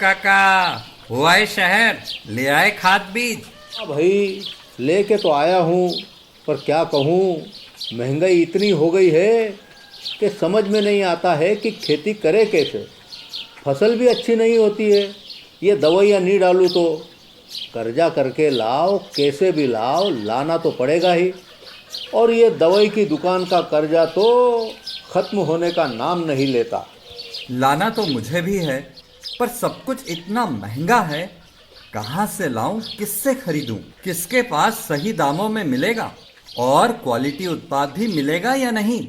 काका, हुआ है शहर, ले आए खाद बीज। हाँ भाई, लेके तो आया हूँ, पर क्या कहूँ, महंगाई इतनी हो गई है कि समझ में नहीं आता है कि खेती करे कैसे। फसल भी अच्छी नहीं होती है, ये दवाइयाँ नहीं डालूँ तो कर्जा करके लाओ, कैसे भी लाओ, लाना तो पड़ेगा ही। और ये दवाई की दुकान का कर्जा तो ख़त्म होने का नाम नहीं लेता। लाना तो मुझे भी है, पर सब कुछ इतना महंगा है, कहाँ से लाऊं, किससे खरीदूं, किसके पास सही दामों में मिलेगा और क्वालिटी उत्पाद भी मिलेगा या नहीं।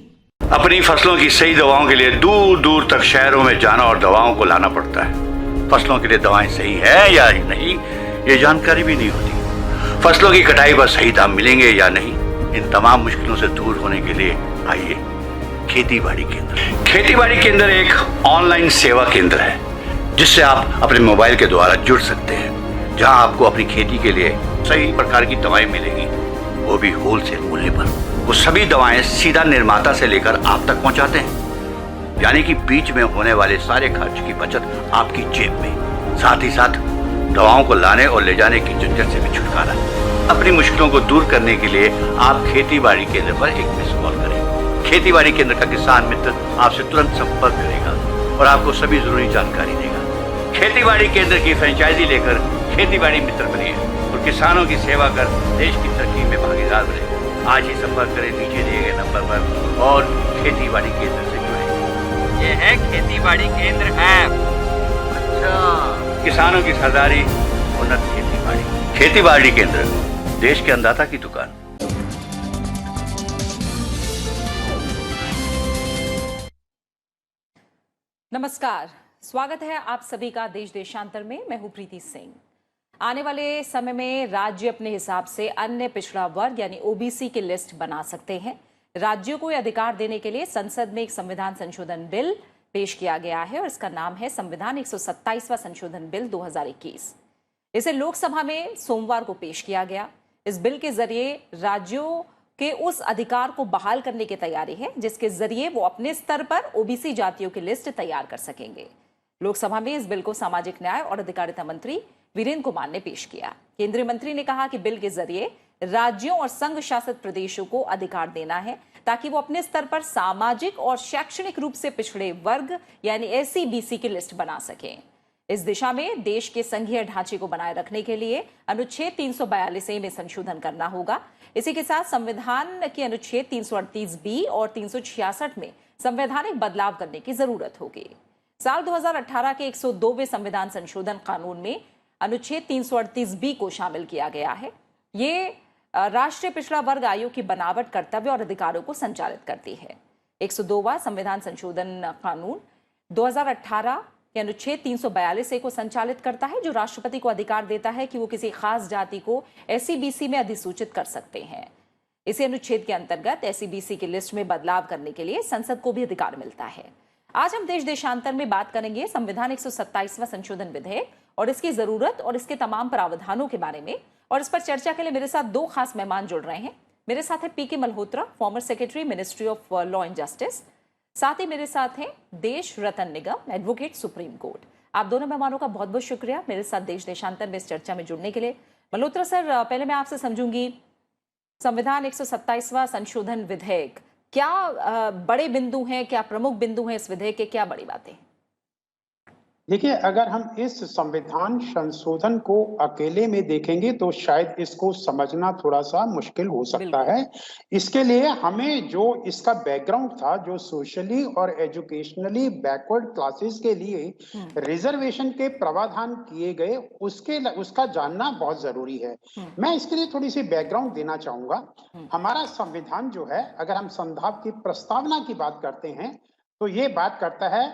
अपनी फसलों की सही दवाओं के लिए दूर दूर तक शहरों में जाना और दवाओं को लाना पड़ता है। फसलों के लिए दवाएं सही है या नहीं, ये जानकारी भी नहीं होती। फसलों की कटाई पर सही दाम मिलेंगे या नहीं, इन तमाम मुश्किलों से दूर होने के लिए आइए खेती बाड़ी केंद्र। खेती बाड़ी केंद्र एक ऑनलाइन सेवा केंद्र है जिससे आप अपने मोबाइल के द्वारा जुड़ सकते हैं, जहां आपको अपनी खेती के लिए सही प्रकार की दवाएं मिलेंगी, वो भी होलसेल मूल्य पर। वो सभी दवाएं सीधा निर्माता से लेकर आप तक पहुंचाते हैं, यानी कि बीच में होने वाले सारे खर्च की बचत आपकी जेब में। साथ ही साथ दवाओं को लाने और ले जाने की झंझट से भी छुटकारा। अपनी मुश्किलों को दूर करने के लिए आप खेती बाड़ी केंद्र पर एक मिस कॉल करें। खेती बाड़ी केंद्र का किसान मित्र आपसे तुरंत संपर्क करेगा और आपको सभी जरूरी जानकारी देगा। खेती बाड़ी केंद्र की फ्रेंचाइजी लेकर खेती बाड़ी मित्र बनिए और किसानों की सेवा कर देश की तरक्की में भागीदार बने। आज ही संपर्क करें नीचे दिए गए नंबर पर और खेती बाड़ी केंद्र से जुड़े। ये है खेती बाड़ी केंद्र ऐप। अच्छा, किसानों की सरदारी, उन्नत खेती बाड़ी। खेती बाड़ी केंद्र, देश के अन्नदाता की दुकान। नमस्कार, स्वागत है आप सभी का देश देशांतर में। मैं हूं प्रीति सिंह। आने वाले समय में राज्य अपने हिसाब से अन्य पिछड़ा वर्ग यानी ओबीसी की लिस्ट बना सकते हैं। राज्यों को यह अधिकार देने के लिए संसद में एक संविधान संशोधन बिल पेश किया गया है और इसका नाम है संविधान 127वां संशोधन बिल 2021। इसे लोकसभा में सोमवार को पेश किया गया। इस बिल के जरिए राज्यों के उस अधिकार को बहाल करने की तैयारी है जिसके जरिए वो अपने स्तर पर ओबीसी जातियों की लिस्ट तैयार कर सकेंगे। लोकसभा में इस बिल को सामाजिक न्याय और अधिकारिता मंत्री वीरेंद्र कुमार ने पेश किया। केंद्रीय मंत्री ने कहा कि बिल के जरिए राज्यों और संघ शासित प्रदेशों को अधिकार देना है ताकि वो अपने स्तर पर सामाजिक और शैक्षणिक रूप से पिछड़े वर्ग यानी एससी-बीसी की लिस्ट बना सकें। इस दिशा में देश के संघीय ढांचे को बनाए रखने के लिए अनुच्छेद 342A में संशोधन करना होगा। इसी के साथ संविधान के अनुच्छेद 338B और 366 में संवैधानिक बदलाव करने की जरूरत होगी। साल 2018 के 102वें संविधान संशोधन कानून में अनुच्छेद 338B को शामिल किया गया है। ये राष्ट्रीय पिछड़ा वर्ग आयोग की बनावट, कर्तव्य और अधिकारों को संचालित करती है। 102वां संविधान संशोधन कानून 2018 के अनुच्छेद 342A को संचालित करता है, जो राष्ट्रपति को अधिकार देता है कि वो किसी खास जाति को एससी-बीसी में अधिसूचित कर सकते हैं। इसी अनुच्छेद के अंतर्गत एससी-बीसी की लिस्ट में बदलाव करने के लिए संसद को भी अधिकार मिलता है। आज हम देश देशांतर में बात करेंगे संविधान 127वां संशोधन विधेयक और इसकी जरूरत और इसके तमाम प्रावधानों के बारे में। और इस पर चर्चा के लिए मेरे साथ दो खास मेहमान जुड़ रहे हैं। मेरे साथ है P K Malhotra, former secretary ministry of law and justice. साथ ही मेरे साथ हैं Desh Ratan Nigam, advocate supreme court. आप दोनों मेहमानों का बहुत बहुत शुक्रिया मेरे साथ देश देशांतर में इस चर्चा में जुड़ने के लिए। मल्होत्रा सर, पहले मैं आपसे समझूंगी, संविधान 127वां संशोधन विधेयक, क्या बड़े बिंदु हैं, क्या प्रमुख बिंदु हैं इस विधेयक के, क्या बड़ी बातें? देखिए, अगर हम इस संविधान संशोधन को अकेले में देखेंगे तो शायद इसको समझना थोड़ा सा मुश्किल हो सकता है। इसके लिए हमें जो इसका बैकग्राउंड था, जो सोशली और एजुकेशनली बैकवर्ड क्लासेस के लिए रिजर्वेशन के प्रावधान किए गए, उसका जानना बहुत जरूरी है। मैं इसके लिए थोड़ी सी बैकग्राउंड देना चाहूंगा। हमारा संविधान जो है, अगर हम संविधान की प्रस्तावना की बात करते हैं तो ये बात करता है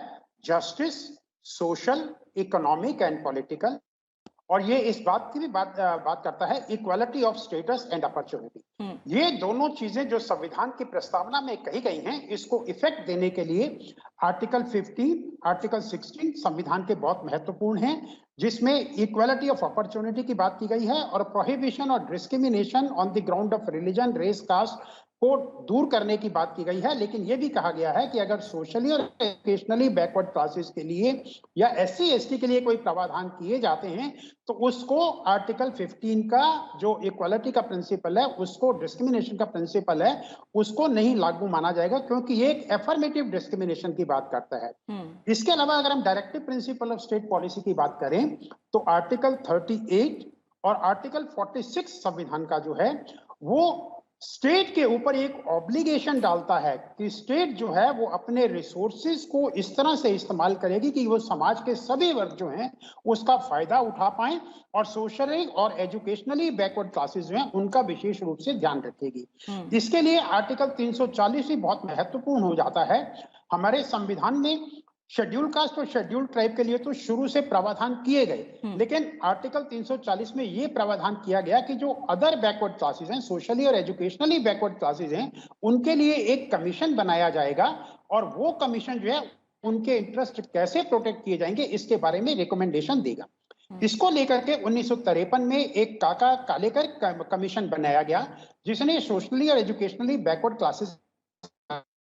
justice, social, economic and political, और ये इस बात की भी बात करता है equality of status and opportunity. ये दोनों चीजें जो संविधान की प्रस्तावना में कही गई हैं, इसको इफेक्ट देने के लिए आर्टिकल 15, आर्टिकल 16 संविधान के बहुत महत्वपूर्ण हैं, जिसमें इक्वालिटी ऑफ अपॉर्चुनिटी की बात की गई है और प्रोहिबिशन और discrimination on the ground of religion, race, caste, को दूर करने की बात की गई है, लेकिन यह भी कहा गया है कि अगर सोशली और एजुकेशनली बैकवर्ड क्लासेस के लिए या SC ST के लिए कोई प्रावधान किए जाते हैं तो उसको आर्टिकल 15 का जो इक्वालिटी का प्रिंसिपल है, उसको डिस्क्रिमिनेशन का प्रिंसिपल है, उसको नहीं लागू माना जाएगा, क्योंकि ये एक एफर्मेटिव डिस्क्रिमिनेशन की बात करता है। इसके अलावा अगर हम directive principle of state policy की बात करें तो आर्टिकल 38 और आर्टिकल 46 संविधान का जो है वो स्टेट के ऊपर एक ऑब्लिगेशन डालता है कि स्टेट जो है वो अपने रिसोर्सेज को इस तरह से इस्तेमाल करेगी कि वो समाज के सभी वर्ग जो हैं उसका फायदा उठा पाएं और सोशली और एजुकेशनली बैकवर्ड क्लासेस जो हैं उनका विशेष रूप से ध्यान रखेगी। इसके लिए आर्टिकल 340 भी बहुत महत्वपूर्ण हो जाता है। हमारे संविधान में शेड्यूल कास्ट और शेड्यूल ट्राइब के लिए तो शुरू से प्रावधान किए गए, लेकिन आर्टिकल 340 में ये प्रावधान किया गया कि जो अदर बैकवर्ड क्लासेस हैं, सोशली और एजुकेशनली बैकवर्ड क्लासेस हैं, उनके लिए एक कमीशन बनाया जाएगा और वो कमीशन जो है उनके इंटरेस्ट कैसे प्रोटेक्ट किए जाएंगे इसके बारे में रिकमेंडेशन देगा। इसको लेकर के 1953 में एक काका कालेकर कमीशन बनाया गया जिसने सोशली और एजुकेशनली बैकवर्ड क्लासेस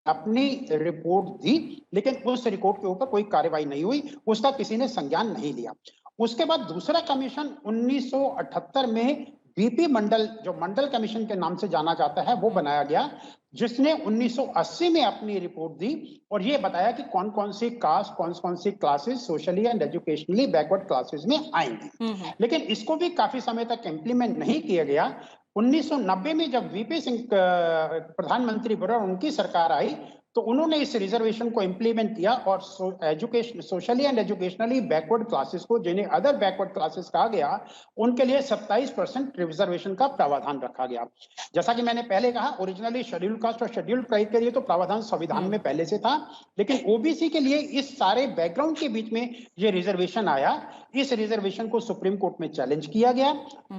अपनी रिपोर्ट दी, लेकिन उस रिपोर्ट के ऊपर कोई कार्रवाई नहीं हुई, उसका किसी ने संज्ञान नहीं लिया। उसके बाद दूसरा कमीशन 1978 में बीपी मंडल, जो मंडल कमीशन के नाम से जाना जाता है, वो बनाया गया, जिसने 1980 में अपनी रिपोर्ट दी और ये बताया कि कौन कौन सी कास्ट, कौन कौन सी classes socially and educationally backward classes में आएंगी। लेकिन इसको भी काफी समय तक इम्प्लीमेंट नहीं किया गया। 1990 में जब वीपी सिंह प्रधानमंत्री बने और उनकी सरकार आई तो उन्होंने इस रिजर्वेशन को इंप्लीमेंट किया और socially and educationally backward classes को, जिन्हें अदर बैकवर्ड क्लासेस कहा गया, उनके लिए 27% रिजर्वेशन का प्रावधान रखा गया। जैसा कि मैंने पहले कहा, ओरिजिनली शेड्यूल कास्ट और शेड्यूल ट्राइब के लिए तो प्रावधान संविधान में पहले से था, लेकिन ओबीसी के लिए इस सारे बैकग्राउंड के बीच में ये रिजर्वेशन आया। इस रिजर्वेशन को सुप्रीम कोर्ट में चैलेंज किया गया।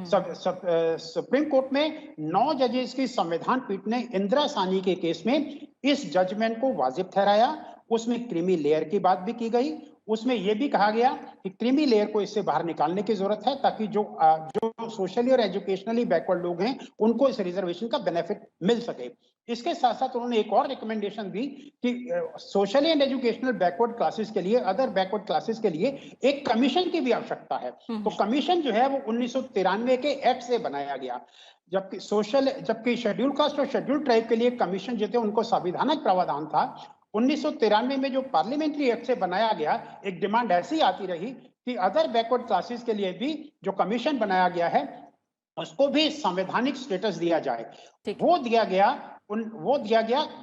सुप्रीम कोर्ट में 9 जजेस की संविधान पीठ ने इंदिरा साहनी के केस में इस जजमेंट को वाजिब ठहराया। उसमें क्रीमी लेयर की बात भी की गई। उसमें यह भी कहा गया कि क्रीमी लेयर को इससे बाहर निकालने की जरूरत है ताकि जो सोशली और एजुकेशनली बैकवर्ड लोग हैं उनको इस रिजर्वेशन का बेनिफिट मिल सके। इसके साथ साथ उन्होंने एक और रिकमेंडेशन दी कि socially and educational backward classes के लिए, अदर बैकवर्ड क्लासेस के लिए एक कमीशन की भी आवश्यकता है। तो कमीशन जो है वो 1993 के एक्ट से बनाया गया। जबकि शेड्यूल कास्ट और शेड्यूल ट्राइब के लिए कमीशन जो थे उनको संवैधानिक प्रावधान था। 1993 में जो पार्लियामेंट्री एक्ट से बनाया गया, एक डिमांड ऐसी आती रही कि अदर बैकवर्ड क्लासेस के लिए भी जो कमीशन बनाया गया है उसको भी संवैधानिक स्टेटस दिया जाए। वो दिया गया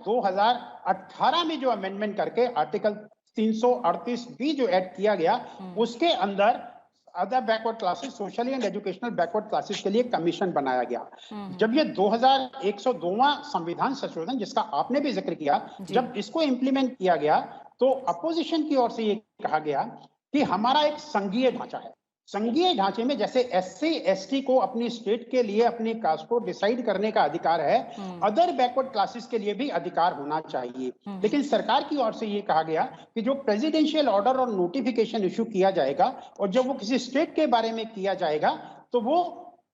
2018 में जो अमेंडमेंट करके आर्टिकल 338 भी जो ऐड किया गया, उसके अंदर other backward classes, socially and educational backward classes के लिए कमीशन बनाया गया। जब ये 2102वां संविधान संशोधन, जिसका आपने भी जिक्र किया, जब इसको इंप्लीमेंट किया गया तो अपोजिशन की ओर से ये कहा गया कि हमारा एक संघीय ढांचा है। संघीय ढांचे में जैसे SC ST को अपनी स्टेट के लिए अपनी कास्ट को डिसाइड करने का अधिकार है, अदर बैकवर्ड क्लासेस के लिए भी अधिकार होना चाहिए। लेकिन सरकार की ओर से ये कहा गया कि जो प्रेसिडेंशियल ऑर्डर और नोटिफिकेशन इशू किया जाएगा और जब वो किसी स्टेट के बारे में किया जाएगा तो वो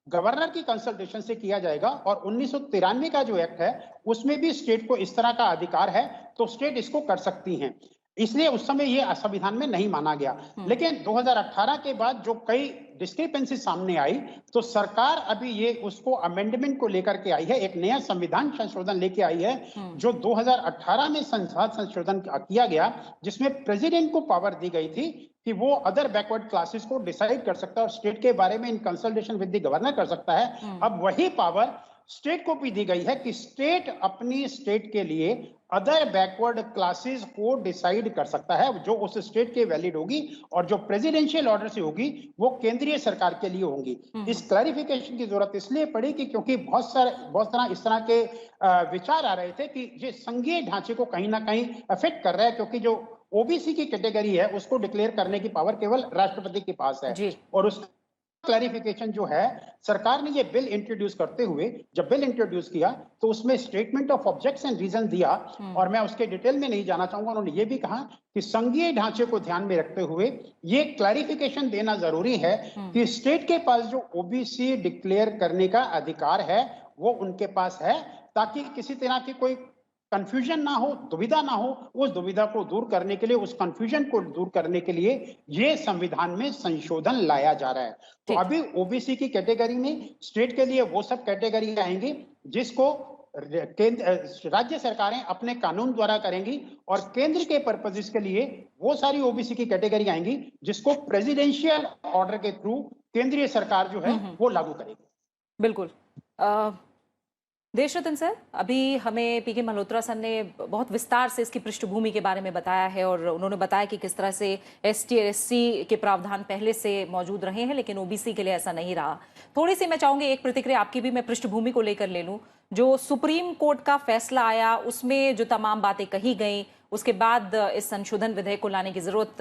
गवर्नर की कंसल्टेशन से किया जाएगा। और 1993 का जो एक्ट है उसमें भी स्टेट को इस तरह का अधिकार है, तो स्टेट इसको कर सकती हैं। इसलिए उस समय ये संविधान में नहीं माना गया। लेकिन 2018 के बाद जो कई डिस्क्रिपेंसी सामने आई तो सरकार अभी ये उसको अमेंडमेंट को लेकर के आई है, एक नया संविधान संशोधन लेके आई है जो 2018 में संसद संशोधन किया गया, जिसमें प्रेसिडेंट को पावर दी गई थी कि वो अदर बैकवर्ड क्लासेस को डिसाइड कर सकता है और स्टेट के बारे में in consultation with the governor कर सकता है। अब वही पावर स्टेट को भी दी गई है कि स्टेट अपनी स्टेट के लिए अदर बैकवर्ड क्लासेस को डिसाइड कर सकता है, जो उस स्टेट के वैलिड होगी और जो प्रेसिडेंशियल ऑर्डर से होगी वो केंद्रीय सरकार के लिए होंगी। इस क्लैरिफिकेशन की जरूरत इसलिए पड़ी कि क्योंकि बहुत सारा इस तरह के विचार आ रहे थे कि ये संघीय ढांचे को कहीं ना कहीं अफेक्ट कर रहा है, क्योंकि जो ओबीसी की कैटेगरी है उसको डिक्लेयर करने की पावर केवल राष्ट्रपति के पास है। और उस क्लैरिफिकेशन जो है, सरकार ने ये बिल इंट्रोड्यूस करते हुए जब बिल इंट्रोड्यूस किया तो उसमें statement of objects and reason दिया, और मैं उसके डिटेल में नहीं जाना चाहूंगा। उन्होंने ये भी कहा कि संघीय ढांचे को ध्यान में रखते हुए ये क्लैरिफिकेशन देना जरूरी है कि स्टेट के पास जो ओबीसी डिक्लेयर करने का अधिकार है वो उनके पास है, ताकि किसी तरह की कोई कंफ्यूजन ना हो, दुविधा ना हो। उस दुविधा को दूर करने के लिए, उस कंफ्यूजन को दूर करने के लिए ये संविधान में संशोधन लाया जा रहा है। तो ठीक। अभी ओबीसी की कैटेगरी में स्टेट के लिए वो सब कैटेगरी आएंगी जिसको राज्य सरकारें अपने कानून द्वारा करेंगी, और केंद्र के पर्पसेस के लिए वो सारी ओबीसी की कैटेगरी आएंगी जिसको प्रेसिडेंशियल ऑर्डर के थ्रू केंद्रीय सरकार जो है वो लागू करेगी। बिल्कुल। देशरत्न सर, अभी हमें पीके मल्होत्रा सर ने बहुत विस्तार से इसकी पृष्ठभूमि के बारे में बताया है, और उन्होंने बताया कि किस तरह से एसटी और एससी के प्रावधान पहले से मौजूद रहे हैं, लेकिन ओबीसी के लिए ऐसा नहीं रहा। थोड़ी सी मैं चाहूंगी एक प्रतिक्रिया आपकी भी मैं पृष्ठभूमि को लेकर ले लूं। जो सुप्रीम कोर्ट का फैसला आया उसमें जो तमाम बातें कही गई, उसके बाद इस संशोधन विधेयक को लाने की जरूरत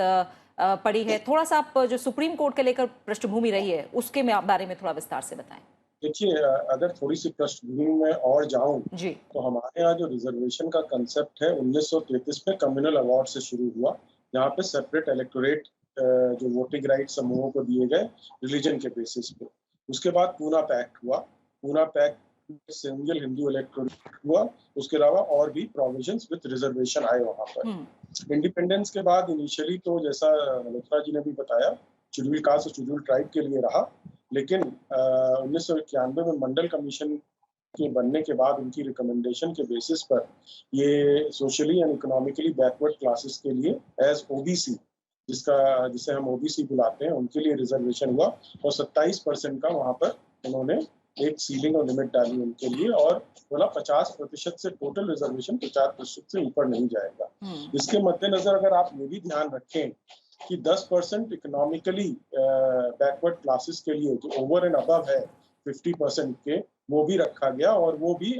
पड़ी है। थोड़ा सा आप जो सुप्रीम कोर्ट के लेकर पृष्ठभूमि रही है उसके बारे में थोड़ा विस्तार से बताएं। देखिए, अगर थोड़ी सी पृष्ठभूमि में और जाऊं जी, तो हमारे यहाँ जो रिजर्वेशन का कंसेप्ट है 1933 में कम्युनल अवार्ड से शुरू हुआ, जहाँ पे सेपरेट इलेक्टोरेट जो वोटिंग राइट समूहों को दिए गए रिलीजन के बेसिस पे। उसके बाद पूना पैक्ट हुआ, Poona pact single Hindu electorate हुआ। उसके अलावा और भी प्रोविजंस विद रिजर्वेशन आए वहाँ पर। इंडिपेंडेंस के बाद इनिशियली तो जैसा मल्होत्रा जी ने भी बताया, शेड्यूल कास्ट और शेड्यूल ट्राइब के लिए रहा, लेकिन 1991 में मंडल कमीशन के बनने के बाद उनकी रिकमेंडेशन के बेसिस पर ये socially and economically backward classes के लिए एज ओबीसी, जिसे हम ओबीसी बुलाते हैं, उनके लिए रिजर्वेशन हुआ, और 27% का वहाँ पर उन्होंने एक सीलिंग और लिमिट डाली उनके लिए, और बोला 50% से टोटल रिजर्वेशन 50% से ऊपर नहीं जाएगा। इसके मद्देनजर अगर आप ये भी ध्यान रखें कि 10% इकोनॉमिकली बैकवर्ड क्लासेस के लिए जो ओवर एंड अबव है 50% के, वो भी रखा गया, और वो भी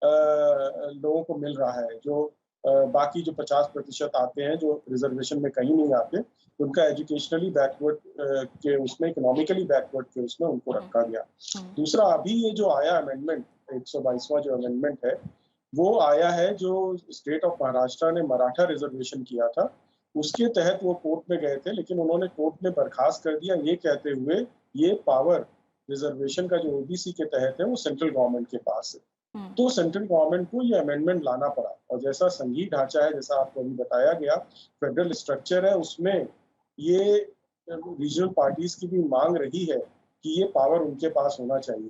लोगों को मिल रहा है। जो बाकी जो 50% आते हैं जो रिजर्वेशन में कहीं नहीं आते, उनका एजुकेशनली बैकवर्ड के उसमें, इकोनॉमिकली बैकवर्ड के उसमें उनको रखा गया। दूसरा, अभी ये जो आया अमेंडमेंट 122वां जो अमेंडमेंट है, वो आया है जो स्टेट ऑफ महाराष्ट्र ने मराठा रिजर्वेशन किया था, उसके तहत वो कोर्ट में गए थे, लेकिन उन्होंने कोर्ट ने बर्खास्त कर दिया, ये कहते हुए ये पावर रिजर्वेशन का जो ओबीसी के तहत है वो सेंट्रल गवर्नमेंट के पास है। तो सेंट्रल गवर्नमेंट को ये अमेंडमेंट लाना पड़ा, और जैसा संघीय ढांचा है, जैसा आपको अभी बताया गया, फेडरल स्ट्रक्चर है, उसमें ये रीजनल पार्टीज की भी मांग रही है कि ये पावर उनके पास होना चाहिए,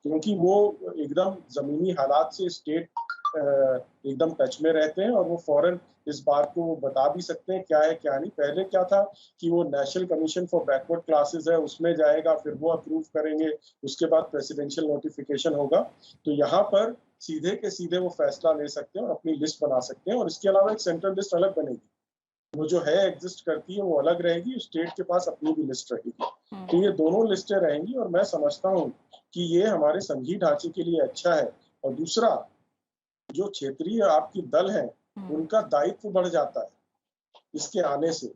क्योंकि वो एकदम जमीनी हालात से स्टेट एकदम टच में रहते हैं, और वो फौरन इस बात को बता भी सकते हैं क्या है क्या नहीं। पहले क्या था कि वो national commission for backward classes है, उसमें जाएगा, फिर वो अप्रूव करेंगे, उसके बाद प्रेसिडेंशियल नोटिफिकेशन होगा। तो यहाँ पर सीधे के सीधे वो फैसला ले सकते हैं और अपनी लिस्ट बना सकते हैं, और इसके अलावा एक सेंट्रल लिस्ट अलग बनेगी, वो जो है एग्जिस्ट करती है वो अलग रहेगी, स्टेट के पास अपनी भी लिस्ट रहेगी। तो ये दोनों लिस्टें रहेंगी, और मैं समझता हूँ कि ये हमारे संघीय ढांचे के लिए अच्छा है। और दूसरा, जो क्षेत्रीय आपकी दल है उनका दायित्व बढ़ जाता है इसके आने से,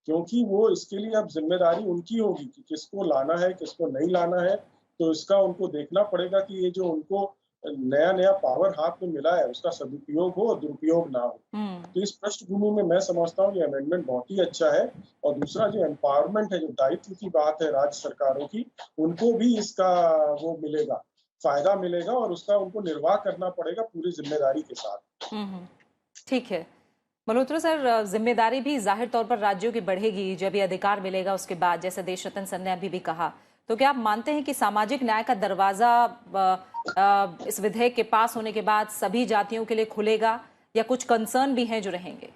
क्योंकि वो इसके लिए अब जिम्मेदारी उनकी होगी कि किसको लाना है किसको नहीं लाना है। तो इसका उनको देखना पड़ेगा कि ये जो उनको नया नया पावर हाथ में मिला है उसका सदुपयोग हो और दुरुपयोग ना हो। तो इस पृष्ठभूमि में मैं समझता हूँ ये अमेंडमेंट बहुत ही अच्छा है। और दूसरा जो एम्पावरमेंट है, जो दायित्व की बात है राज्य सरकारों की, उनको भी इसका वो मिलेगा, फायदा मिलेगा, और उसका उनको निर्वाह करना पड़ेगा पूरी जिम्मेदारी के साथ। ठीक है मल्होत्रा सर, जिम्मेदारी भी जाहिर तौर पर राज्यों की बढ़ेगी जब ये अधिकार मिलेगा उसके बाद, जैसे देशरत्न सर ने अभी भी कहा। तो क्या आप मानते हैं कि सामाजिक न्याय का दरवाजा इस विधेयक के पास होने के बाद सभी जातियों के लिए खुलेगा, या कुछ कंसर्न भी हैं जो रहेंगे?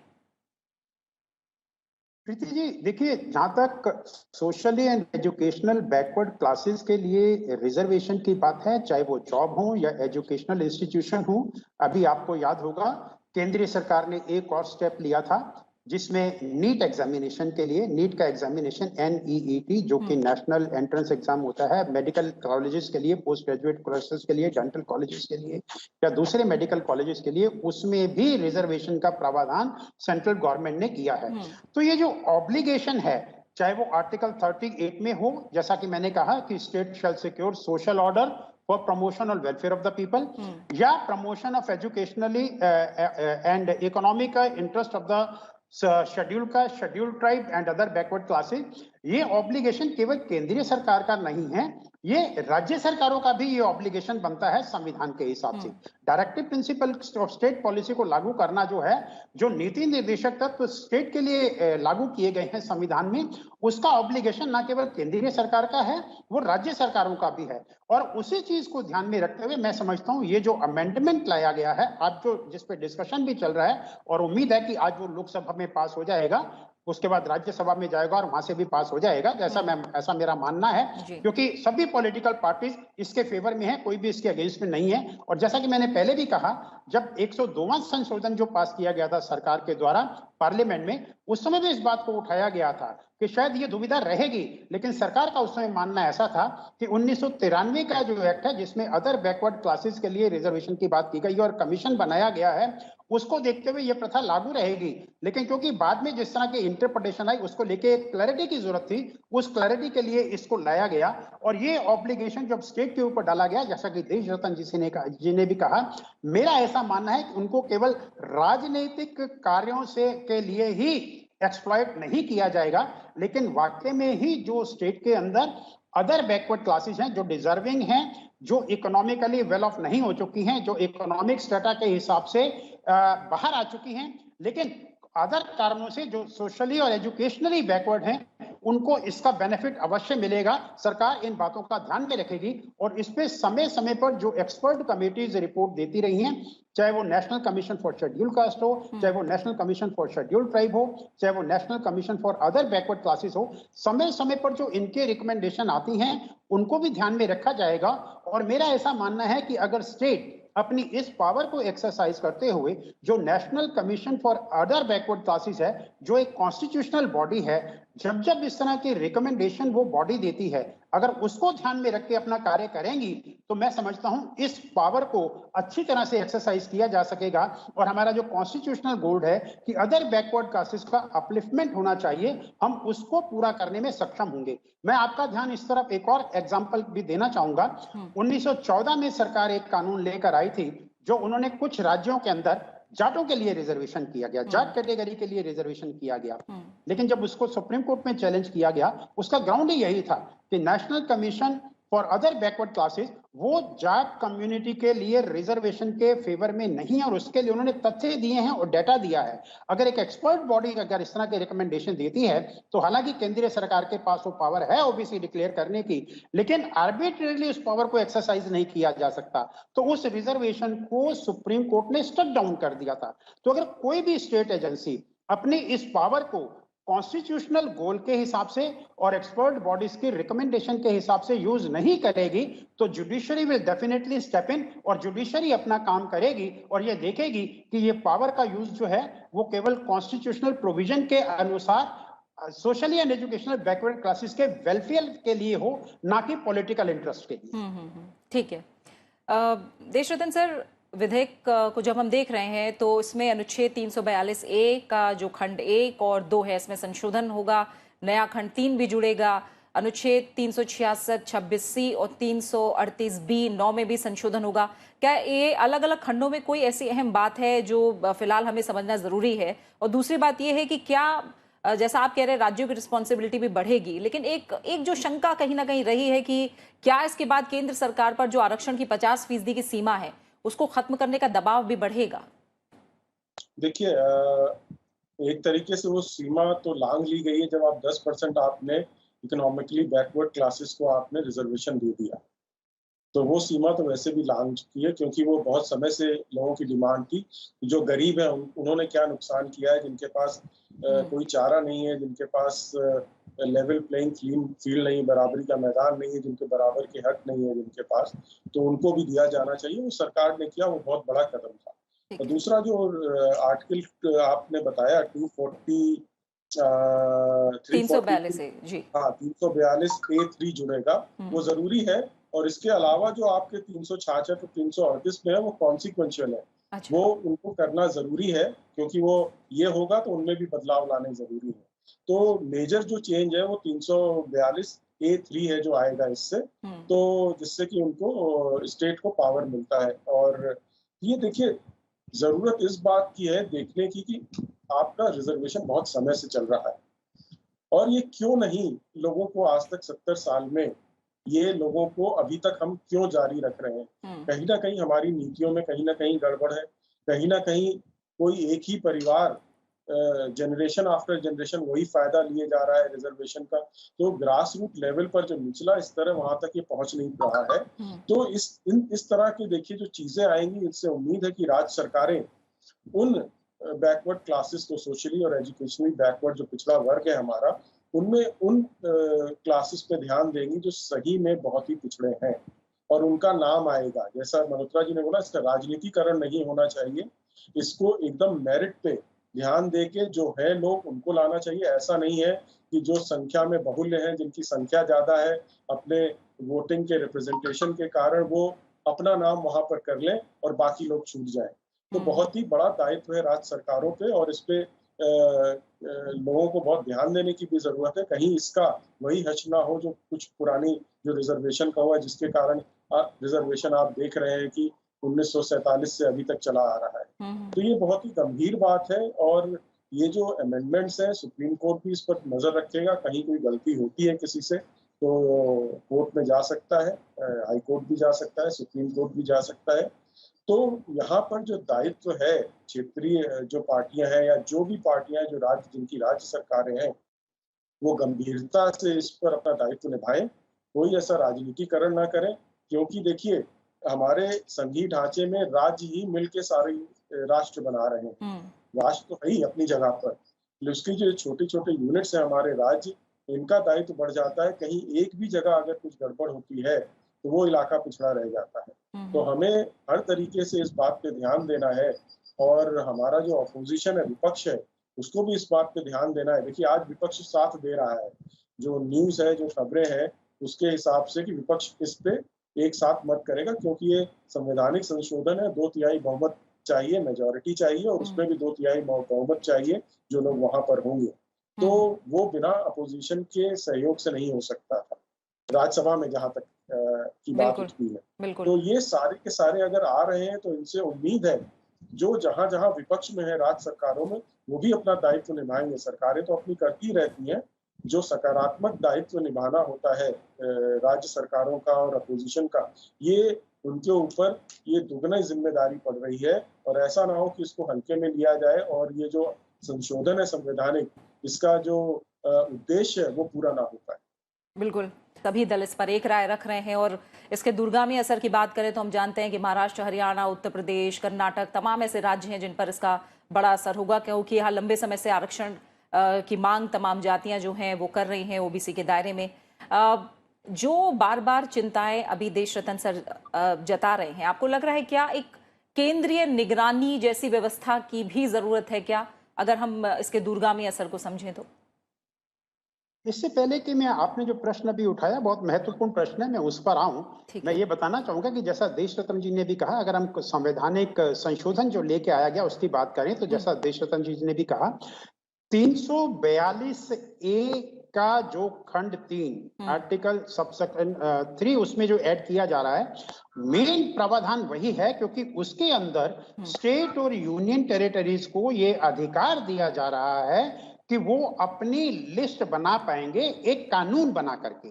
प्रीति जी, देखिए, जहां तक socially and educational backward classes के लिए रिजर्वेशन की बात है, चाहे वो जॉब हो या एजुकेशनल इंस्टीट्यूशन हो, अभी आपको याद होगा केंद्रीय सरकार ने एक और स्टेप लिया था जिसमें नीट एग्जामिनेशन के लिए, नीट का एग्जामिनेशन NEET जो कि नेशनल एंट्रेंस एग्जाम होता है मेडिकल कॉलेजेस के लिए, पोस्ट ग्रेजुएट कोर्सेज के लिए, डेंटल कॉलेजेस के लिए या दूसरे मेडिकल कॉलेजेस के लिए, उसमें भी रिजर्वेशन का प्रावधान सेंट्रल गवर्नमेंट ने किया है। तो ये जो ऑब्लिगेशन है, चाहे वो आर्टिकल 38 में हो, जैसा कि मैंने कहा कि state shall secure social order for promotion and welfare of the people, या promotion of educationally and economic interest of the scheduled caste, scheduled tribe and other backward classes, ये ऑब्लिगेशन केवल केंद्रीय सरकार का नहीं है, ये राज्य सरकारों का भी ये ऑब्लिगेशन बनता है संविधान के हिसाब से। Directive principle of state policy को लागू करना जो है, जो नीति निर्देशक तत्व स्टेट के लिए लागू किए गए हैं संविधान में, उसका ऑब्लिगेशन ना केवल केंद्रीय सरकार का है, वो राज्य सरकारों का भी है। और उसी चीज को ध्यान में रखते हुए मैं समझता हूं ये जो अमेंडमेंट लाया गया है आज, जो जिस पे डिस्कशन भी चल रहा है, और उम्मीद है कि आज वो लोकसभा में पास हो जाएगा, उसके बाद राज्यसभा में जाएगा और वहां से भी पास हो जाएगा, ऐसा मेरा मानना है, क्योंकि सभी पॉलिटिकल पार्टीज इसके फेवर में है, कोई भी इसके अगेंस्ट में नहीं है। और जैसा कि मैंने पहले भी कहा, जब 102वां संशोधन जो पास किया गया था सरकार के द्वारा पार्लियामेंट में, उस समय भी इस बात को उठाया गया था कि शायद ये दुविधा रहेगी, लेकिन सरकार का उस समय मानना ऐसा था कि 1993 का जो एक्ट है, जिसमें अदर बैकवर्ड क्लासेस के लिए रिजर्वेशन की बात की गई और कमीशन बनाया गया है, उसको देखते हुए ये प्रथा लागू रहेगी। लेकिन क्योंकि बाद में जिस तरह की इंटरप्रिटेशन आई, उसको लेके एक क्लैरिटी की जरूरत थी, उस क्लैरिटी के लिए इसको लाया गया। और ये ऑब्लिगेशन जब स्टेट के ऊपर डाला गया, जैसा कि देश रतन जी ने भी कहा, मेरा ऐसा मानना है कि उनको केवल राजनीतिक कार्यों से के लिए ही एक्सप्लॉइट नहीं किया जाएगा, लेकिन वाकई में ही जो स्टेट के अंदर अदर बैकवर्ड क्लासेस हैं, जो डिजर्विंग हैं, जो इकोनॉमिकली वेल ऑफ नहीं हो चुकी हैं, जो इकोनॉमिक स्टेटा के हिसाब से बाहर आ चुकी हैं, लेकिन अदर कारणों से जो सोशली और एजुकेशनली बैकवर्ड हैं, उनको इसका बेनिफिट अवश्य मिलेगा। सरकार इन बातों का ध्यान में रखेगी और इस पे समय समय पर जो एक्सपर्ट कमेटीज रिपोर्ट देती रही हैं, चाहे वो national commission for scheduled caste हो, चाहे वो national commission for scheduled tribe हो, चाहे वो national commission for other backward classes हो, समय समय पर जो इनके रिकमेंडेशन आती हैं उनको भी ध्यान में रखा जाएगा। और मेरा ऐसा मानना है कि अगर स्टेट अपनी इस पावर को एक्सरसाइज करते हुए, जो national commission for other backward classes है, जो एक कॉन्स्टिट्यूशनल बॉडी है, जब जब इस तरह की रिकमेंडेशन वो बॉडी देती है, अगर उसको ध्यान में रख के अपना कार्य करेंगी, तो मैं समझता हूं इस पावर को अच्छी तरह से एक्सरसाइज किया जा सकेगा। और हमारा जो कॉन्स्टिट्यूशनल गोल है कि अदर बैकवर्ड क्लासेस का अपलिफ्टमेंट होना चाहिए, हम उसको पूरा करने में सक्षम होंगे। मैं आपका ध्यान इस तरफ एक और एग्जाम्पल भी देना चाहूंगा। 1914 में सरकार एक कानून लेकर आई थी, जो उन्होंने कुछ राज्यों के अंदर जाटों के लिए रिजर्वेशन किया गया, जाट कैटेगरी के लिए रिजर्वेशन किया गया। लेकिन जब उसको सुप्रीम कोर्ट में चैलेंज किया गया, उसका ग्राउंड ही यही था कि national commission for other backward classes वो जाट कम्युनिटी के लिए रिजर्वेशन के फेवर में नहीं है, और उसके लिए उन्होंने तथ्य दिए हैं और डेटा दिया है। अगर एक एक्सपर्ट बॉडी अगर इस तरह के रिकमेंडेशन देती है, तो हालांकि केंद्रीय सरकार के पास वो पावर है ओबीसी डिक्लेयर करने की, लेकिन आर्बिट्रेरली उस पावर को एक्सरसाइज नहीं किया जा सकता। तो उस रिजर्वेशन को सुप्रीम कोर्ट ने स्टक डाउन कर दिया था। तो अगर कोई भी स्टेट एजेंसी अपनी इस पावर को कॉन्स्टिट्यूशनल गोल के हिसाब से और एक्सपर्ट बॉडीज की रिकमेंडेशन के हिसाब से यूज नहीं करेगी, तो judiciary will definitely step in, और जुडिशरी अपना काम करेगी और ये देखेगी कि ये पावर का यूज जो है वो केवल कॉन्स्टिट्यूशनल प्रोविजन के अनुसार socially and educational backward classes के वेलफेयर के लिए हो, ना कि पॉलिटिकल इंटरेस्ट के लिए। ठीक है। देशरतन सर, विधेयक को जब हम देख रहे हैं तो इसमें अनुच्छेद 342 ए का जो खंड 1 और 2 है, इसमें संशोधन होगा, नया खंड 3 भी जुड़ेगा, अनुच्छेद 366, 26C और 338B 9 में भी संशोधन होगा। क्या ये अलग अलग खंडों में कोई ऐसी अहम बात है जो फिलहाल हमें समझना जरूरी है? और दूसरी बात यह है कि क्या, जैसा आप कह रहे हैं, राज्यों की रिस्पॉन्सिबिलिटी भी बढ़ेगी, लेकिन एक जो शंका कहीं ना कहीं रही है कि क्या इसके बाद केंद्र सरकार पर जो आरक्षण की 50% की सीमा है उसको खत्म करने का दबाव भी बढ़ेगा? देखिए, एक तरीके से वो सीमा तो लांघ ली गई है जब आप 10% आपने इकोनॉमिकली बैकवर्ड क्लासेस को आपने रिजर्वेशन दे दिया, तो वो सीमा तो वैसे भी लांघ चुकी है, क्योंकि वो बहुत समय से लोगों की डिमांड थी। जो गरीब है उन्होंने क्या नुकसान किया है, जिनके पास कोई चारा नहीं है, जिनके पास लेवल प्लेइंग फील्ड नहीं, बराबरी का मैदान नहीं है, जिनके बराबर के हक नहीं है जिनके पास, तो उनको भी दिया जाना चाहिए। वो सरकार ने किया, वो बहुत बड़ा कदम था। और दूसरा जो आर्टिकल आपने बताया 342 जी, हाँ 342A3 जुड़ेगा, वो जरूरी है। और इसके अलावा जो आपके 366 और 338 में है वो कॉन्सिक्वेंशियल है। अच्छा। वो उनको करना जरूरी है, क्योंकि वो ये होगा तो उनमें भी बदलाव लाने जरूरी है। तो मेजर जो चेंज है वो 342A3 है जो आएगा इससे, तो जिससे कि उनको स्टेट को पावर मिलता है। और ये देखिए, जरूरत इस बात की है देखने की कि आपका रिजर्वेशन बहुत समय से चल रहा है, और ये क्यों नहीं लोगों को आज तक 70 साल में ये लोगों को अभी तक हम क्यों जारी रख रहे हैं? कहीं ना कहीं हमारी नीतियों में कहीं ना कहीं गड़बड़ है, कहीं ना कहीं कोई एक ही परिवार जनरेशन आफ्टर जनरेशन वही फायदा लिए जा रहा है रिजर्वेशन का। तो ग्रास रूट लेवल पर जो निचला स्तर है वहां तक ये पहुंच नहीं रहा है। तो इस तरह की देखिए जो चीजें आएंगी, इससे उम्मीद है कि राज्य सरकारें उन बैकवर्ड क्लासेस को, सोशली और एजुकेशनली बैकवर्ड जो पिछड़ा वर्ग है हमारा, उनमें उन क्लासेस पे ध्यान देंगी जो सही में बहुत ही पिछड़े हैं और उनका नाम आएगा। जैसा मल्होत्रा जी ने बोला, इसका राजनीतिकरण नहीं होना चाहिए, इसको एकदम मेरिट पे ध्यान देके जो है लोग उनको लाना चाहिए। ऐसा नहीं है कि जो संख्या में बहुल्य हैं, जिनकी संख्या ज्यादा है, अपने वोटिंग के रिप्रेजेंटेशन के कारण वो अपना नाम वहां पर कर लें और बाकी लोग छूट जाएं। तो बहुत ही बड़ा दायित्व है राज्य सरकारों पे और इस पे लोगों को बहुत ध्यान देने की भी जरूरत है। कहीं इसका वही हच ना हो जो कुछ पुरानी जो रिजर्वेशन का हुआ, जिसके कारण रिजर्वेशन आप देख रहे हैं कि 1947 से अभी तक चला आ रहा है। तो ये बहुत ही गंभीर बात है और ये जो अमेंडमेंट्स है, सुप्रीम कोर्ट भी इस पर नजर रखेगा। कहीं कोई गलती होती है किसी से तो कोर्ट में जा सकता है, हाई कोर्ट भी जा सकता है, सुप्रीम कोर्ट भी जा सकता है। तो यहाँ पर जो दायित्व है क्षेत्रीय जो पार्टियां हैं या जो भी पार्टियां जो राज्य जिनकी राज्य सरकारें हैं, वो गंभीरता से इस पर अपना दायित्व निभाएं, कोई ऐसा राजनीतिकरण ना करें। क्योंकि देखिए हमारे संघीय ढांचे में राज्य ही मिलके सारे राष्ट्र बना रहे हैं। राष्ट्र तो है ही अपनी जगह पर, उसकी जो छोटे छोटे यूनिट्स हैं हमारे राज्य, इनका दायित्व बढ़ जाता है। कहीं एक भी जगह अगर कुछ गड़बड़ होती है तो वो इलाका पिछड़ा रह जाता है। तो हमें हर तरीके से इस बात पे ध्यान देना है और हमारा जो अपोजिशन है, विपक्ष है, उसको भी इस बात पे ध्यान देना है। देखिए आज विपक्ष साथ दे रहा है, जो न्यूज है, जो खबरें हैं, उसके हिसाब से कि विपक्ष इस पे एक साथ मत करेगा, क्योंकि ये संवैधानिक संशोधन है, 2/3 बहुमत चाहिए, मेजोरिटी चाहिए और उसमें भी 2/3 बहुमत चाहिए जो लोग वहां पर होंगे। तो वो बिना अपोजिशन के सहयोग से नहीं हो सकता था राज्यसभा में, जहां तक की बात उठती है। तो ये सारे के सारे अगर आ रहे हैं तो इनसे उम्मीद है जो जहां जहां विपक्ष में है राज्य सरकारों में, वो भी अपना दायित्व निभाएंगे। सरकारें तो अपनी करती रहती हैं, जो सकारात्मक दायित्व निभाना होता है राज्य सरकारों का और अपोजिशन का, ये उनके ऊपर ये दुगनी जिम्मेदारी पड़ रही है। और ऐसा ना हो कि इसको हल्के में लिया जाए और ये जो संशोधन है संवैधानिक, इसका जो उद्देश्य है वो पूरा ना हो पाए। बिल्कुल, सभी दल इस पर एक राय रख रहे हैं। और इसके दूरगामी असर की बात करें तो हम जानते हैं कि महाराष्ट्र, हरियाणा, उत्तर प्रदेश, कर्नाटक, तमाम ऐसे राज्य हैं जिन पर इसका बड़ा असर होगा, क्योंकि यहाँ लंबे समय से आरक्षण की मांग तमाम जातियां जो हैं वो कर रही हैं ओबीसी के दायरे में। जो बार बार चिंताएं अभी देश रतन सर जता रहे हैं, आपको लग रहा है क्या एक केंद्रीय निगरानी जैसी व्यवस्था की भी जरूरत है क्या, अगर हम इसके दूरगामी असर को समझें तो? इससे पहले कि मैं आपने जो प्रश्न अभी उठाया, बहुत महत्वपूर्ण प्रश्न है, मैं उस पर आऊं। मैं ये बताना चाहूंगा कि जैसा देश रतन जी ने भी कहा, अगर हम संवैधानिक संशोधन जो लेके आया गया उसकी बात करें तो जैसा देश रतन जी ने भी कहा, 342A का जो खंड 3 आर्टिकल सबसेक्शन 3 उसमें जो ऐड किया जा रहा है, मेन प्रावधान वही है, क्योंकि उसके अंदर स्टेट और यूनियन टेरिटरीज को ये अधिकार दिया जा रहा है कि वो अपनी लिस्ट बना पाएंगे एक कानून बना करके।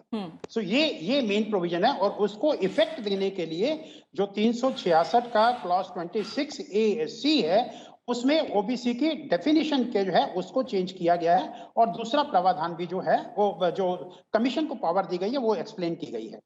सो ये मेन प्रोविजन है। और उसको इफेक्ट देने के लिए जो 366 का क्लॉज 26A(c) है, उसमें ओबीसी की डेफिनेशन के जो है उसको चेंज किया गया है। और दूसरा प्रावधान भी जो है वो जो कमीशन को पावर दी गई है वो एक्सप्लेन की गई है।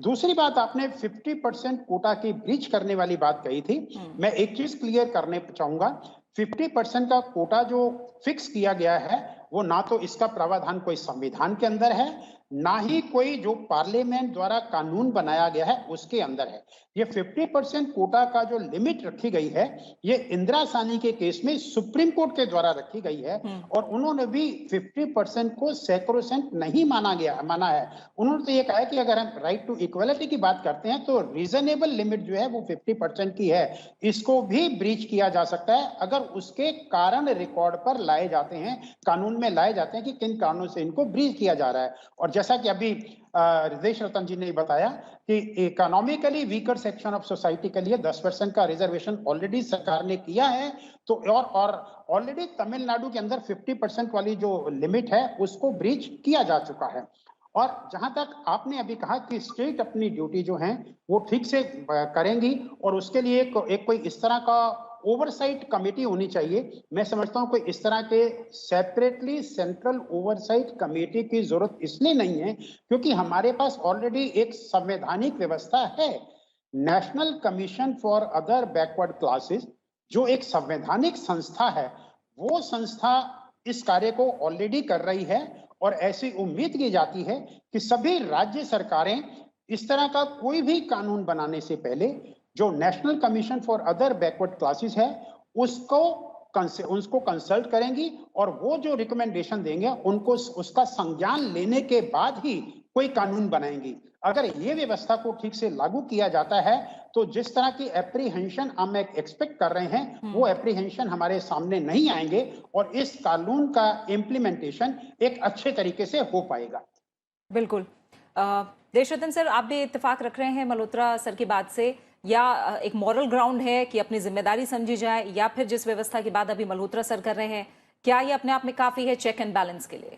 दूसरी बात, आपने 50% कोटा की ब्रीच करने वाली बात कही थी। मैं एक चीज क्लियर करने चाहूंगा, 50% का कोटा जो फिक्स किया गया है वो ना तो इसका प्रावधान कोई संविधान के अंदर है, ना ही कोई जो पार्लियामेंट द्वारा कानून बनाया गया है उसके अंदर है। ये 50% कोटा का जो लिमिट रखी गई है, ये इंदिरा साहनी के केस में सुप्रीम कोर्ट के द्वारा रखी गई है। और उन्होंने भी 50% को सैक्रोसेंट नहीं माना है। उन्होंने तो ये कहा है कि अगर हम राइट टू इक्वलिटी की बात करते हैं तो रीजनेबल लिमिट जो है वो 50% की है, इसको भी ब्रीच किया जा सकता है अगर उसके कारण रिकॉर्ड पर लाए जाते हैं, कानून में लाए जाते हैं कि किन कारणों से इनको ब्रीच किया जा रहा है। और जैसा कि अभी हृदय रतन जी ने बताया कि economically weaker section of society के लिए 10% का रिजर्वेशन ऑलरेडी सरकार ने किया है। तो और ऑलरेडी तमिलनाडु के अंदर 50% वाली जो लिमिट है उसको ब्रीच किया जा चुका है। और जहां तक आपने अभी कहा कि स्टेट अपनी ड्यूटी जो है वो ठीक से करेंगी और उसके लिए एक कोई इस तरह का ओवरसाइट कमेटी होनी चाहिए। मैं समझता हूं कोई इस तरह के सेपरेटली सेंट्रल ओवरसाइट कमेटी की जरूरत इसलिए नहीं है क्योंकि हमारे पास ऑलरेडी एक संवैधानिक व्यवस्था है, national commission for other backward classes, जो एक संवैधानिक संस्था है। वो संस्था इस कार्य को ऑलरेडी कर रही है और ऐसी उम्मीद की जाती है कि सभी राज्य सरकारें इस तरह का कोई भी कानून बनाने से पहले जो national commission for other backward classes है उसको कंसल्ट करेंगी और वो जो रिकमेंडेशन देंगे उनको उसका संज्ञान लेने के बाद ही कोई कानून बनाएंगी। अगर ये व्यवस्था को ठीक से लागू किया जाता है तो जिस तरह की एप्रीहेंशन हम एक्सपेक्ट कर रहे हैं वो एप्रीहेंशन हमारे सामने नहीं आएंगे और इस कानून का इम्प्लीमेंटेशन एक अच्छे तरीके से हो पाएगा। बिल्कुल। देशरतन सर, आप भी इत्तेफाक रख रहे हैं मल्होत्रा सर की बात से, या एक मॉरल ग्राउंड है कि अपनी जिम्मेदारी समझी जाए, या फिर जिस व्यवस्था की बात अभी मल्होत्रा सर कर रहे हैं क्या ये अपने आप में काफी है चेक एंड बैलेंस के लिए?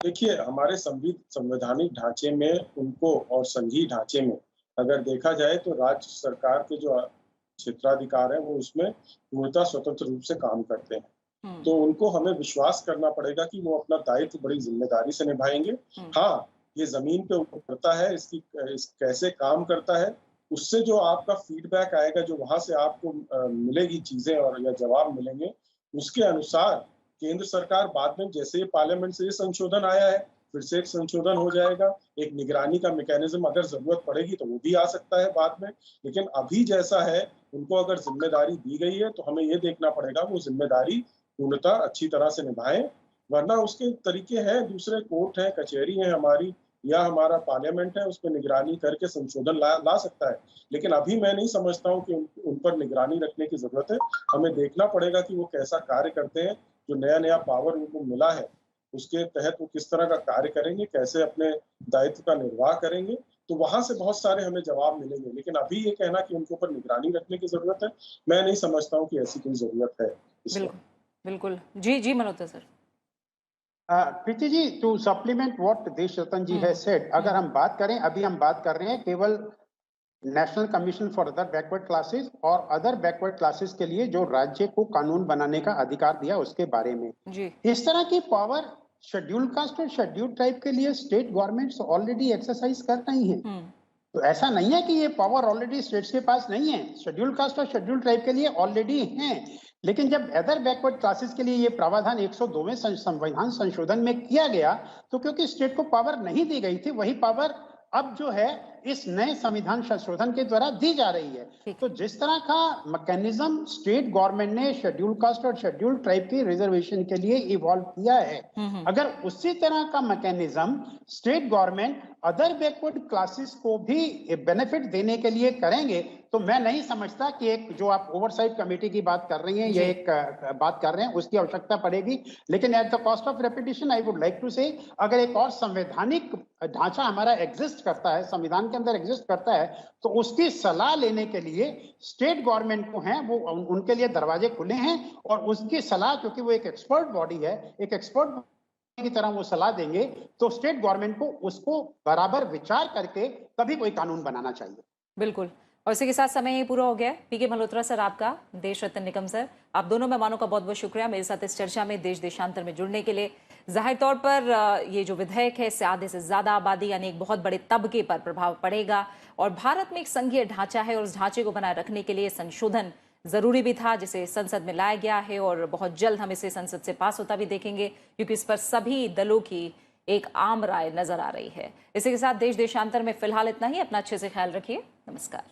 देखिए, हमारे संवैधानिक ढांचे में उनको और संघीय ढांचे में अगर देखा जाए तो राज्य सरकार के जो क्षेत्राधिकार है वो उसमें पूर्णतः स्वतंत्र रूप से काम करते हैं। तो उनको हमें विश्वास करना पड़ेगा कि वो अपना दायित्व बड़ी जिम्मेदारी से निभाएंगे। हाँ, ये जमीन पे उतरता है, कैसे काम करता है उससे जो आपका फीडबैक आएगा, जो वहां से आपको मिलेगी चीजें और या जवाब मिलेंगे, उसके अनुसार केंद्र सरकार बाद में जैसे ही पार्लियामेंट से ये संशोधन आया है फिर से एक संशोधन हो जाएगा। एक निगरानी का मैकेनिज्म अगर जरूरत पड़ेगी तो वो भी आ सकता है बाद में। लेकिन अभी जैसा है, उनको अगर जिम्मेदारी दी गई है तो हमें ये देखना पड़ेगा वो जिम्मेदारी पूर्णतः अच्छी तरह से निभाएं, वरना उसके तरीके हैं, दूसरे कोर्ट है, कचहरी है हमारी, या हमारा पार्लियामेंट है, उस पर निगरानी करके संशोधन ला सकता है। लेकिन अभी मैं नहीं समझता हूँ कि उन पर निगरानी रखने की जरूरत है। हमें देखना पड़ेगा कि वो कैसा कार्य करते हैं, जो नया पावर उनको मिला है उसके तहत वो किस तरह का कार्य करेंगे, कैसे अपने दायित्व का निर्वाह करेंगे, तो वहां से बहुत सारे हमें जवाब मिलेंगे। लेकिन अभी ये कहना कि उनके ऊपर निगरानी रखने की जरूरत है, मैं नहीं समझता हूँ कि ऐसी कोई जरूरत है। बिल्कुल। जी Malhotra sir. Preeti ji, to supplement what Deshratan ji has said, अगर हम बात करें, अभी हम बात कर रहे हैं केवल national commission for other backward classes और अदर बैकवर्ड क्लासेस के लिए जो राज्य को कानून बनाने का अधिकार दिया उसके बारे में जी। इस तरह की पावर शेड्यूल कास्ट और शेड्यूल ट्राइब के लिए स्टेट गवर्नमेंट्स ऑलरेडी एक्सरसाइज कर रही हैं। तो ऐसा नहीं है कि ये पावर ऑलरेडी स्टेट्स के पास नहीं है, शेड्यूल कास्ट और शेड्यूल ट्राइब के लिए ऑलरेडी है। लेकिन जब अदर बैकवर्ड क्लासेस के लिए ये प्रावधान 102वें संविधान संशोधन में किया गया तो क्योंकि स्टेट को पावर नहीं दी गई थी, वही पावर अब जो है इस नए संविधान संशोधन के द्वारा दी जा रही है। तो जिस तरह का मैकेनिज्म स्टेट गवर्नमेंट ने शेड्यूल कास्ट और शेड्यूल ट्राइब की रिजर्वेशन के लिए इवॉल्व किया है, अगर उसी तरह का mechanism state government other backward classes को भी बेनिफिट देने के लिए करेंगे तो मैं नहीं समझता कि एक जो आप ओवरसाइट कमेटी की बात कर रही हैं, ये एक बात कर रहे हैं, उसकी आवश्यकता पड़ेगी। लेकिन at the cost of repetition I would like to say, अगर एक और संवैधानिक ढांचा हमारा एग्जिस्ट करता है, संविधान के अंदर एग्जिस्ट करता है, तो उसकी सलाह लेने के लिए स्टेट गवर्नमेंट को हैं वो उनके लिए दरवाजे खुले हैं और उसकी सलाह, क्योंकि वो एक एक्सपर्ट बॉडी है, एक एक्सपर्ट की तरह वो सलाह देंगे, तो स्टेट गवर्नमेंट को उसको बराबर विचार करके तभी कोई कानून बनाना चाहिए। बिल्कुल। और इसी के साथ समय ही पूरा हो गया। पीके मल्होत्रा सर आपका, देशरतन निकम सर, आप दोनों मेहमानों का बहुत बहुत शुक्रिया मेरे साथ इस चर्चा में देश देशांतर में जुड़ने के लिए। जाहिर तौर पर ये जो विधेयक है इससे आधे से ज्यादा आबादी यानी एक बहुत बड़े तबके पर प्रभाव पड़ेगा और भारत में एक संघीय ढांचा है और उस ढांचे को बनाए रखने के लिए संशोधन जरूरी भी था जिसे संसद में लाया गया है और बहुत जल्द हम इसे संसद से पास होता भी देखेंगे क्योंकि इस पर सभी दलों की एक आम राय नजर आ रही है। इसी के साथ देश देशांतर में फिलहाल इतना ही। अपना अच्छे से ख्याल रखिए। नमस्कार।